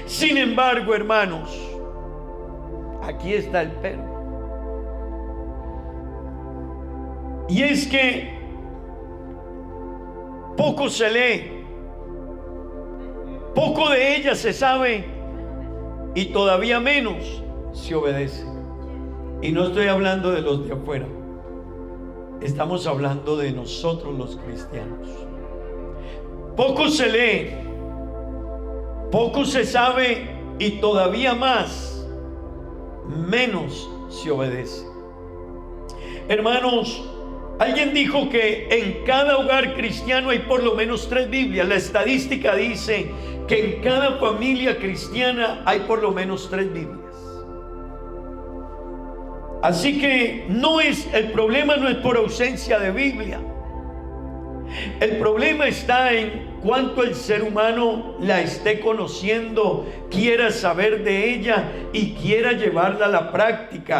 Sin embargo, hermanos, aquí está el pero. Y es que poco se lee, poco de ella se sabe y todavía menos se obedece. Y no estoy hablando de los de afuera, estamos hablando de nosotros los cristianos. Poco se lee, poco se sabe y todavía menos se obedece. Hermanos, alguien dijo que en cada hogar cristiano hay por lo menos 3 Biblias. La estadística dice que en cada familia cristiana hay por lo menos 3 Biblias. Así que el problema no es por ausencia de Biblia. El problema está en cuánto el ser humano la esté conociendo, quiera saber de ella y quiera llevarla a la práctica.